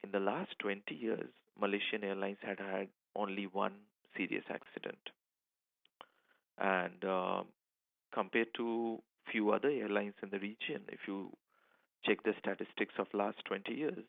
In the last 20 years, Malaysian Airlines had had only one serious accident. And compared to few other airlines in the region, if you check the statistics of last 20 years,